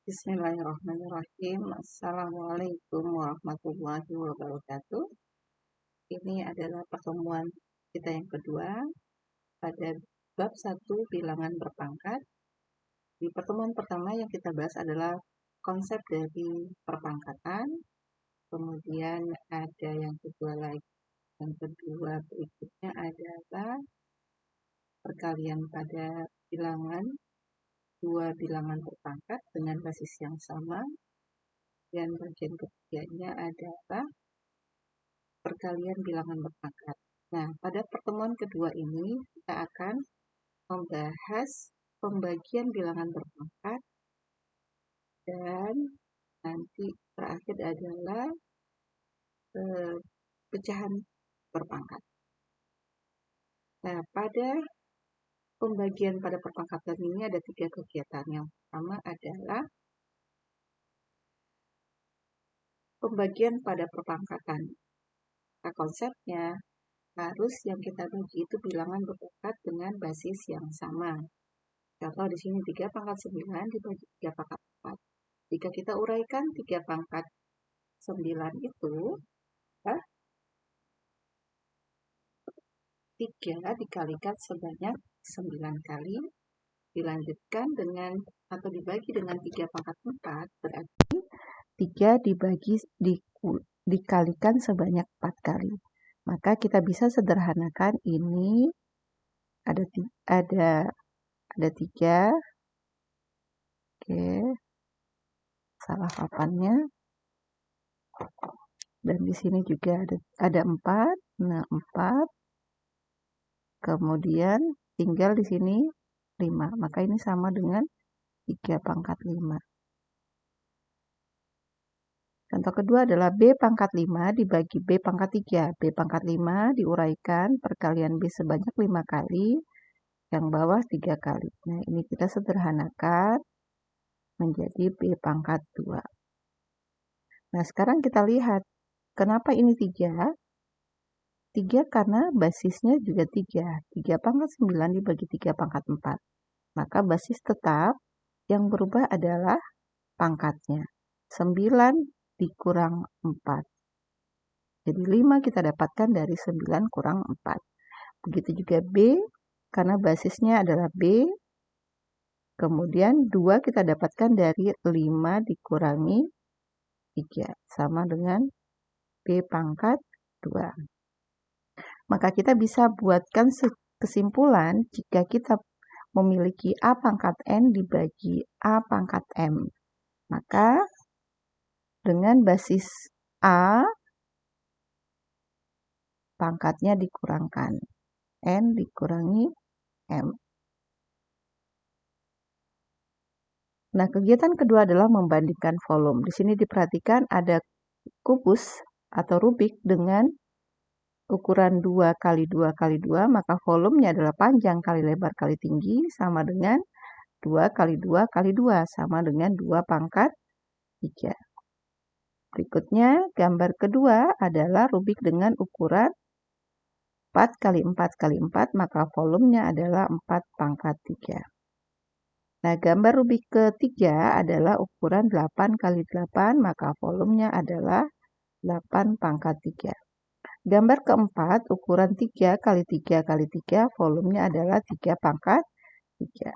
Bismillahirrahmanirrahim. Assalamualaikum warahmatullahi wabarakatuh. Ini adalah pertemuan kita yang kedua pada bab 1 bilangan berpangkat. Di pertemuan pertama yang kita bahas adalah konsep dari perpangkatan. Kemudian ada yang kedua lagi. Yang kedua berikutnya adalah perkalian pada bilangan, dua bilangan berpangkat dengan basis yang sama. Dan bagian ketiganya adalah perkalian bilangan berpangkat. Nah, pada pertemuan kedua ini kita akan membahas pembagian bilangan berpangkat dan nanti terakhir adalah pecahan berpangkat. Nah, pada pembagian pada perpangkatan ini ada 3 kegiatan. Yang pertama adalah pembagian pada perpangkatan. Nah, konsepnya harus yang kita bagi itu bilangan berpangkat dengan basis yang sama. Contoh di sini 3 pangkat 9 dibagi 3 pangkat 4. Jika kita uraikan 3 pangkat 9 itu, 3 dikalikan sebanyak 9 kali, dilanjutkan dengan atau dibagi dengan 3 pangkat 4, berarti 3 dikalikan sebanyak 4 kali. Maka kita bisa sederhanakan ini ada 3. Oke. Salah papannya. Dan di sini juga ada 4. Nah, 4. Kemudian tinggal di sini 5. Maka ini sama dengan 3 pangkat 5. Contoh kedua adalah B pangkat 5 dibagi B pangkat 3. B pangkat 5 diuraikan perkalian B sebanyak 5 kali, yang bawah 3 kali. Nah, ini kita sederhanakan menjadi B pangkat 2. Nah, sekarang kita lihat kenapa ini 3? 3 karena basisnya juga 3. 3 pangkat 9 dibagi 3 pangkat 4. Maka basis tetap yang berubah adalah pangkatnya. 9 dikurang 4. Jadi 5 kita dapatkan dari 9 kurang 4. Begitu juga B, karena basisnya adalah B. Kemudian 2 kita dapatkan dari 5 dikurangi 3. Sama dengan B pangkat 2. Maka kita bisa buatkan kesimpulan jika kita memiliki A pangkat N dibagi A pangkat M. Maka dengan basis A, pangkatnya dikurangkan. N dikurangi M. Nah, kegiatan kedua adalah membandingkan volume. Di sini diperhatikan ada kubus atau rubik dengan ukuran 2 kali 2 kali 2, maka volumenya adalah panjang kali lebar kali tinggi sama dengan 2 kali 2 kali 2, sama dengan 2 pangkat 3. Berikutnya, gambar kedua adalah rubik dengan ukuran 4 kali 4 kali 4, maka volumenya adalah 4 pangkat 3. Nah, gambar rubik ketiga adalah ukuran 8 kali 8, maka volumenya adalah 8 pangkat 3. Gambar keempat, ukuran 3 kali 3 kali 3, volumenya adalah 3 pangkat 3.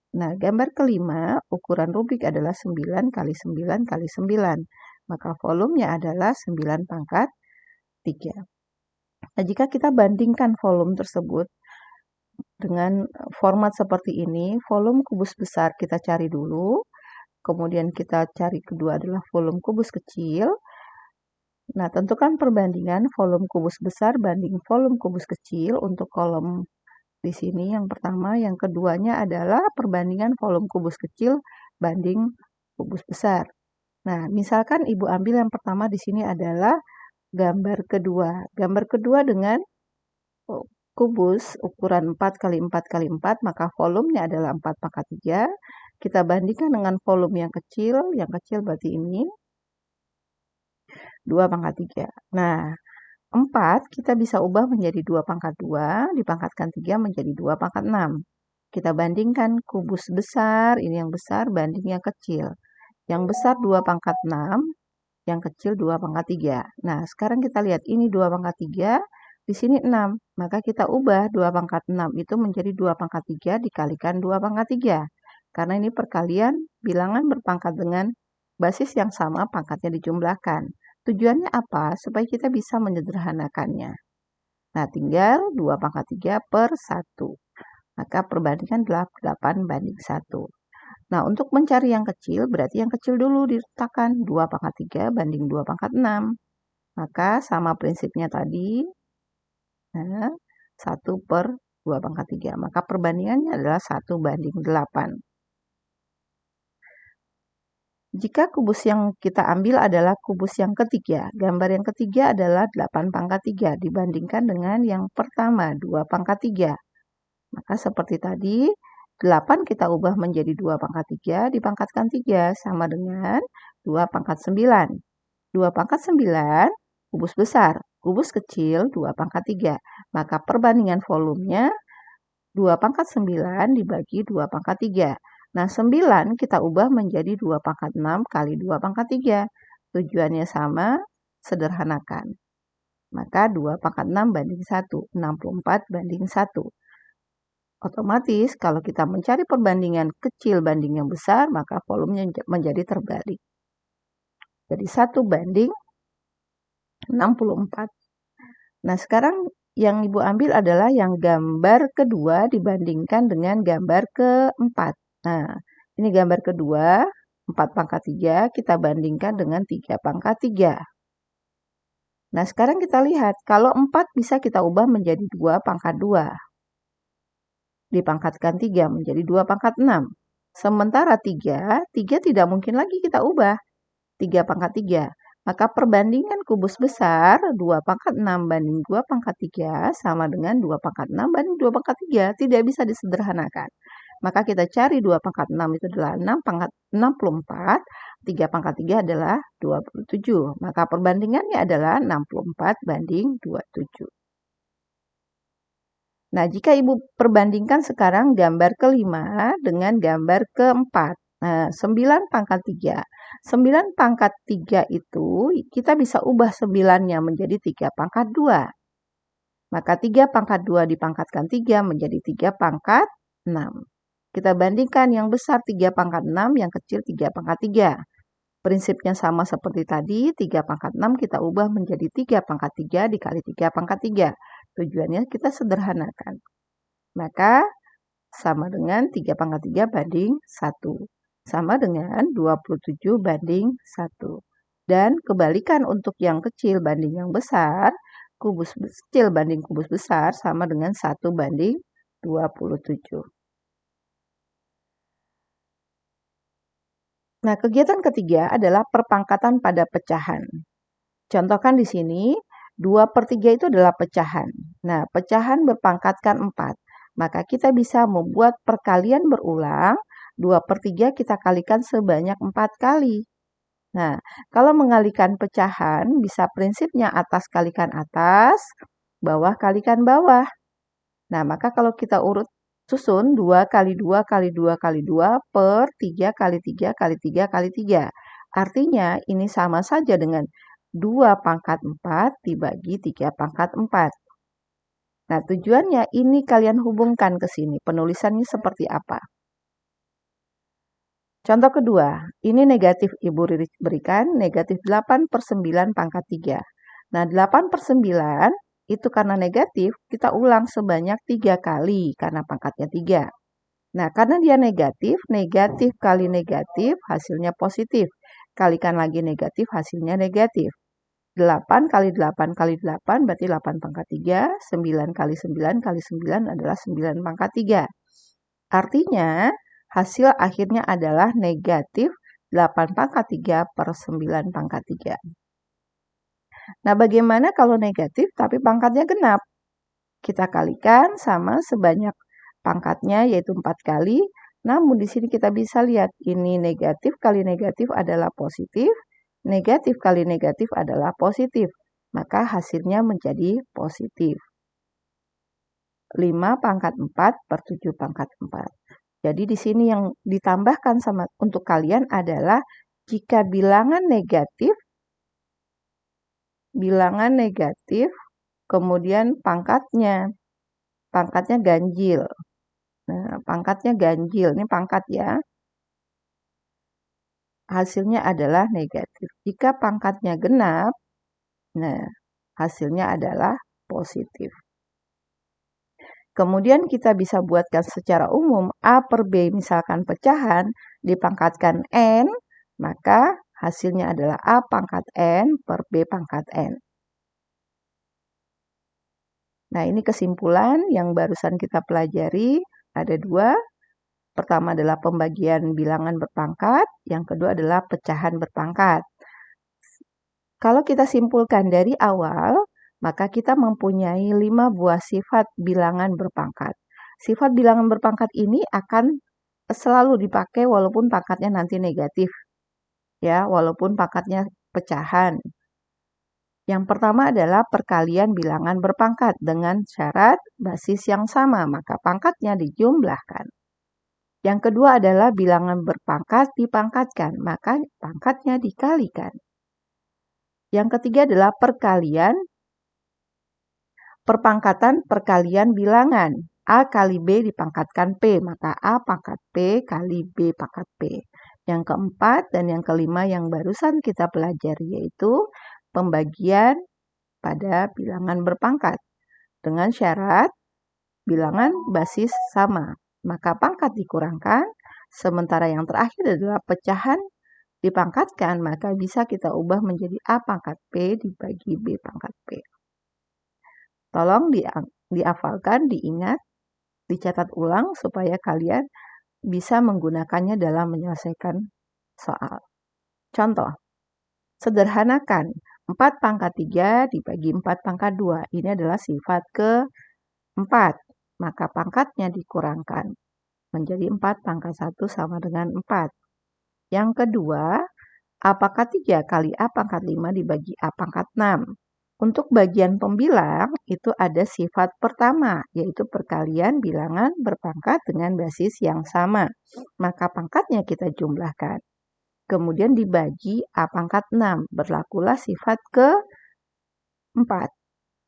Nah, gambar kelima, ukuran rubik adalah 9 kali 9 kali 9, maka volumenya adalah 9 pangkat 3. Nah, jika kita bandingkan volume tersebut dengan format seperti ini, volume kubus besar kita cari dulu, kemudian kita cari kedua adalah volume kubus kecil. Nah, tentukan perbandingan volume kubus besar banding volume kubus kecil untuk kolom di sini yang pertama, yang keduanya adalah perbandingan volume kubus kecil banding kubus besar. Nah, misalkan Ibu ambil yang pertama di sini adalah gambar kedua. Gambar kedua dengan kubus ukuran 4 kali 4 kali 4, maka volumenya adalah 4 pangkat 3. Kita bandingkan dengan volume yang kecil berarti ini 2 pangkat 3. Nah, 4 kita bisa ubah menjadi 2 pangkat 2, dipangkatkan 3 menjadi 2 pangkat 6. Kita bandingkan kubus besar, ini yang besar banding yang kecil. Yang besar 2 pangkat 6, yang kecil 2 pangkat 3. Nah, sekarang kita lihat ini 2 pangkat 3, di sini 6. Maka kita ubah 2 pangkat 6 itu menjadi 2 pangkat 3 dikalikan 2 pangkat 3. Karena ini perkalian bilangan berpangkat dengan basis yang sama, pangkatnya dijumlahkan. Tujuannya apa? Supaya kita bisa menyederhanakannya. Nah, tinggal 2 pangkat 3 per 1. Maka perbandingan 8 banding 1. Nah, untuk mencari yang kecil, berarti yang kecil dulu diletakkan 2 pangkat 3 banding 2 pangkat 6. Maka sama prinsipnya tadi, nah, 1 per 2 pangkat 3. Maka perbandingannya adalah 1 banding 8. Jika kubus yang kita ambil adalah kubus yang ketiga, gambar yang ketiga adalah 8 pangkat 3 dibandingkan dengan yang pertama 2 pangkat 3. Maka seperti tadi, 8 kita ubah menjadi 2 pangkat 3 dipangkatkan 3 sama dengan 2 pangkat 9. 2 pangkat 9 kubus besar, kubus kecil 2 pangkat 3. Maka perbandingan volumenya 2 pangkat 9 dibagi 2 pangkat 3. Nah, 9 kita ubah menjadi 2 pangkat 6 kali 2 pangkat 3. Tujuannya sama, sederhanakan. Maka 2 pangkat 6 banding 1, 64 banding 1. Otomatis kalau kita mencari perbandingan kecil banding yang besar, maka volumenya menjadi terbalik. Jadi 1 banding 64. Nah, sekarang yang Ibu ambil adalah yang gambar kedua dibandingkan dengan gambar keempat. Nah, ini gambar kedua, 4 pangkat 3, kita bandingkan dengan 3 pangkat 3. Nah, sekarang kita lihat, kalau 4 bisa kita ubah menjadi 2 pangkat 2. Dipangkatkan 3 menjadi 2 pangkat 6. Sementara 3 tidak mungkin lagi kita ubah. 3 pangkat 3. Maka perbandingan kubus besar 2 pangkat 6 banding 2 pangkat 3 sama dengan 2 pangkat 6 banding 2 pangkat 3. Tidak bisa disederhanakan. Maka kita cari 2 pangkat 6 itu adalah 6 pangkat 64. 3 pangkat 3 adalah 27. Maka perbandingannya adalah 64 banding 27. Nah, jika Ibu perbandingkan sekarang gambar kelima dengan gambar keempat. Nah, 9 pangkat 3. 9 pangkat 3 itu kita bisa ubah 9-nya menjadi 3 pangkat 2. Maka 3 pangkat 2 dipangkatkan 3 menjadi 3 pangkat 6. Kita bandingkan yang besar 3 pangkat 6, yang kecil 3 pangkat 3. Prinsipnya sama seperti tadi, 3 pangkat 6 kita ubah menjadi 3 pangkat 3 dikali 3 pangkat 3. Tujuannya kita sederhanakan. Maka sama dengan 3 pangkat 3 banding 1. Sama dengan 27 banding 1. Dan kebalikan untuk yang kecil banding yang besar, kubus kecil banding kubus besar sama dengan 1 banding 27. Nah, kegiatan ketiga adalah perpangkatan pada pecahan. Contohkan di sini, 2/3 itu adalah pecahan. Nah, pecahan berpangkatkan 4. Maka kita bisa membuat perkalian berulang, 2/3 kita kalikan sebanyak 4 kali. Nah, kalau mengalikan pecahan, bisa prinsipnya atas kalikan atas, bawah kalikan bawah. Nah, maka kalau kita urut susun 2 kali 2 kali 2 kali 2 per 3 kali 3 kali 3 kali 3. Artinya ini sama saja dengan 2 pangkat 4 dibagi 3 pangkat 4. Nah, tujuannya ini kalian hubungkan ke sini. Penulisannya seperti apa? Contoh kedua, ini negatif Ibu berikan, negatif 8/9 pangkat 3. Nah, 8/9 itu karena negatif, kita ulang sebanyak 3 kali karena pangkatnya 3. Nah, karena dia negatif, negatif kali negatif hasilnya positif. Kalikan lagi negatif, hasilnya negatif. 8 kali 8 kali 8 berarti 8 pangkat 3. 9 kali 9 kali 9 adalah 9 pangkat 3. Artinya, hasil akhirnya adalah negatif 8 pangkat 3 per 9 pangkat 3. Nah, bagaimana kalau negatif tapi pangkatnya genap? Kita kalikan sama sebanyak pangkatnya yaitu 4 kali. Namun di sini kita bisa lihat ini negatif kali negatif adalah positif. Negatif kali negatif adalah positif. Maka hasilnya menjadi positif. 5 pangkat 4 per 7 pangkat 4. Jadi di sini yang ditambahkan untuk kalian adalah jika bilangan negatif, kemudian pangkatnya ganjil. Nah, pangkatnya ganjil, ini pangkat ya. Hasilnya adalah negatif. Jika pangkatnya genap, nah hasilnya adalah positif. Kemudian kita bisa buatkan secara umum A per B misalkan pecahan dipangkatkan N, maka hasilnya adalah A pangkat N per B pangkat N. Nah, ini kesimpulan yang barusan kita pelajari. Ada dua. Pertama adalah pembagian bilangan berpangkat. Yang kedua adalah pecahan berpangkat. Kalau kita simpulkan dari awal, maka kita mempunyai 5 buah sifat bilangan berpangkat. Sifat bilangan berpangkat ini akan selalu dipakai walaupun pangkatnya nanti negatif. Ya, walaupun pangkatnya pecahan. Yang pertama adalah perkalian bilangan berpangkat dengan syarat basis yang sama, maka pangkatnya dijumlahkan. Yang kedua adalah bilangan berpangkat dipangkatkan, maka pangkatnya dikalikan. Yang ketiga adalah perpangkatan perkalian bilangan. A kali B dipangkatkan P, maka A pangkat P kali B pangkat P. Yang keempat dan yang kelima yang barusan kita pelajari yaitu pembagian pada bilangan berpangkat dengan syarat bilangan basis sama, maka pangkat dikurangkan, sementara yang terakhir adalah pecahan dipangkatkan, maka bisa kita ubah menjadi A pangkat P dibagi B pangkat P. Tolong dihafalkan, diingat, dicatat ulang supaya kalian bisa menggunakannya dalam menyelesaikan soal. Contoh, sederhanakan 4 pangkat 3 dibagi 4 pangkat 2. Ini adalah sifat ke-4. Maka pangkatnya dikurangkan menjadi 4 pangkat 1 sama dengan 4. Yang kedua, A pangkat 3 kali A pangkat 5 dibagi A pangkat 6. Untuk bagian pembilang itu ada sifat pertama, yaitu perkalian bilangan berpangkat dengan basis yang sama. Maka pangkatnya kita jumlahkan. Kemudian dibagi A pangkat 6. Berlakulah sifat ke-4.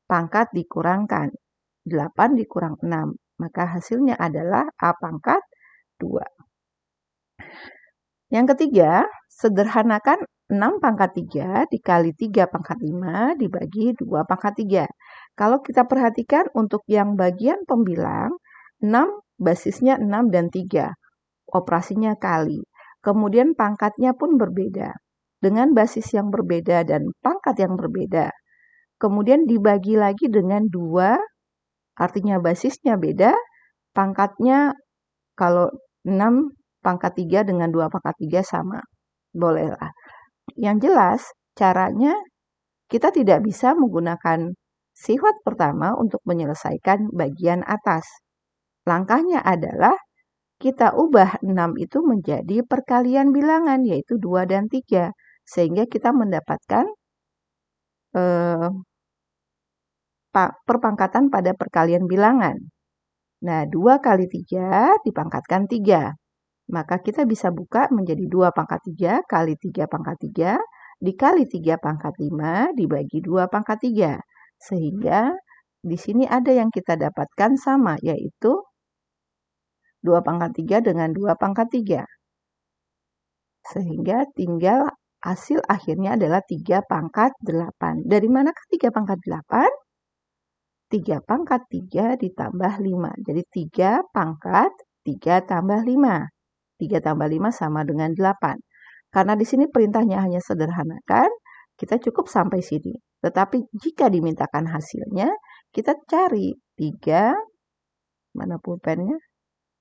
Pangkat dikurangkan. 8 dikurang 6. Maka hasilnya adalah A pangkat 2. Yang ketiga, sederhanakan 6 pangkat 3 dikali 3 pangkat 5 dibagi 2 pangkat 3. Kalau kita perhatikan untuk yang bagian pembilang, 6 basisnya 6 dan 3. Operasinya kali. Kemudian pangkatnya pun berbeda. Dengan basis yang berbeda dan pangkat yang berbeda. Kemudian dibagi lagi dengan 2, artinya basisnya beda. Pangkatnya kalau 6 pangkat 3 dengan 2 pangkat 3 sama. Bolehlah. Yang jelas, caranya kita tidak bisa menggunakan sifat pertama untuk menyelesaikan bagian atas. Langkahnya adalah kita ubah 6 itu menjadi perkalian bilangan, yaitu 2 dan 3. Sehingga kita mendapatkan perpangkatan pada perkalian bilangan. Nah, 2 kali 3 dipangkatkan 3. Maka kita bisa buka menjadi 2 pangkat 3 kali 3 pangkat 3 dikali 3 pangkat 5 dibagi 2 pangkat 3. Sehingga di sini ada yang kita dapatkan sama, yaitu 2 pangkat 3 dengan 2 pangkat 3. Sehingga tinggal hasil akhirnya adalah 3 pangkat 8. Dari manakah 3 pangkat 8? 3 pangkat 3 ditambah 5. Jadi 3 pangkat 3 tambah 5. 3 tambah 5 sama dengan 8. Karena di sini perintahnya hanya sederhanakan, kita cukup sampai sini. Tetapi jika dimintakan hasilnya, kita cari 3, mana pulpennya?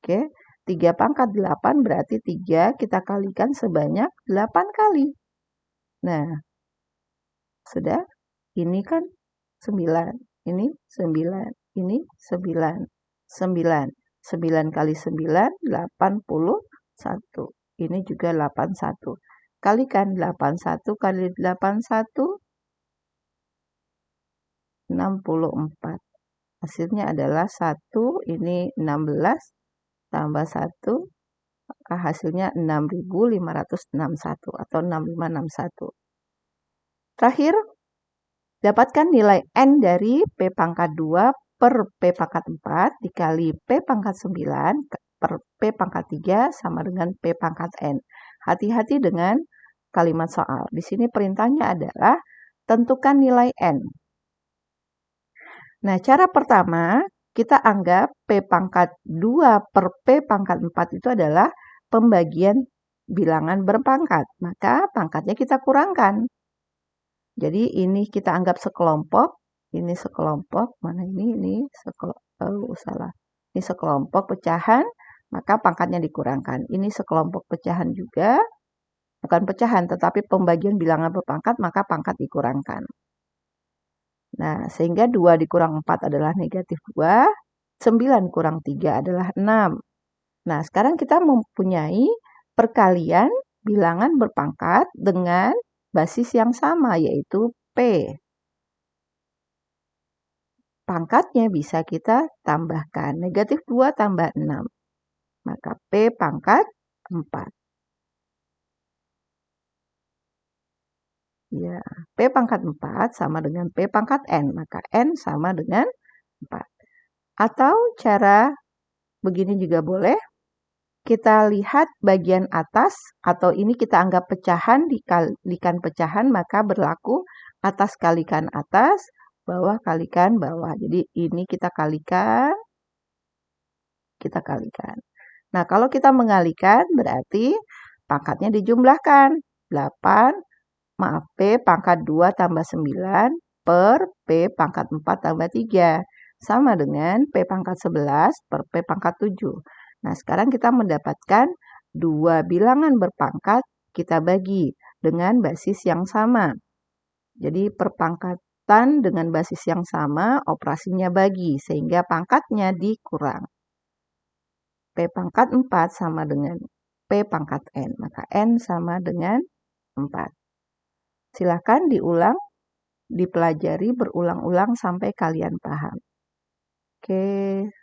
Oke, 3 pangkat 8 berarti 3 kita kalikan sebanyak 8 kali. Nah, sudah? Ini kan 9, ini 9, ini 9. 9 kali 9, 81. Ini juga 81. Kalikan 81 kali 81, 64. Hasilnya adalah 1, ini 16, tambah 1, maka hasilnya 6.561 atau 6561. Terakhir, dapatkan nilai N dari P pangkat 2 per P pangkat 4 dikali P pangkat 9 per P pangkat 3 sama dengan P pangkat N. Hati-hati dengan kalimat soal. Di sini perintahnya adalah tentukan nilai N. Nah, cara pertama, kita anggap P pangkat 2 per P pangkat 4 itu adalah pembagian bilangan berpangkat. Maka pangkatnya kita kurangkan. Jadi ini kita anggap sekelompok, ini sekelompok, mana ini salah. Ini sekelompok pecahan, maka pangkatnya dikurangkan. Ini sekelompok pecahan juga, bukan pecahan, tetapi pembagian bilangan berpangkat, maka pangkat dikurangkan. Nah, sehingga 2 dikurang 4 adalah negatif 2, 9 kurang 3 adalah 6. Nah, sekarang kita mempunyai perkalian bilangan berpangkat dengan basis yang sama, yaitu P. Pangkatnya bisa kita tambahkan. Negatif 2 tambah 6. Maka P pangkat 4. Ya, P pangkat 4 sama dengan P pangkat N. Maka N sama dengan 4. Atau cara begini juga boleh. Kita lihat bagian atas atau ini kita anggap pecahan dikalikan pecahan, maka berlaku atas kalikan atas, bawah kalikan bawah. Jadi ini kita kalikan, kita kalikan. Nah, kalau kita mengalikan berarti pangkatnya dijumlahkan. 8, P pangkat 2 tambah 9 per P pangkat 4 tambah 3. Sama dengan P pangkat 11 per P pangkat 7. Nah, sekarang kita mendapatkan dua bilangan berpangkat kita bagi dengan basis yang sama. Jadi perpangkatan dengan basis yang sama, operasinya bagi, sehingga pangkatnya dikurang. P pangkat 4 sama dengan P pangkat N, maka N sama dengan 4. Silakan diulang, dipelajari berulang-ulang sampai kalian paham. Oke.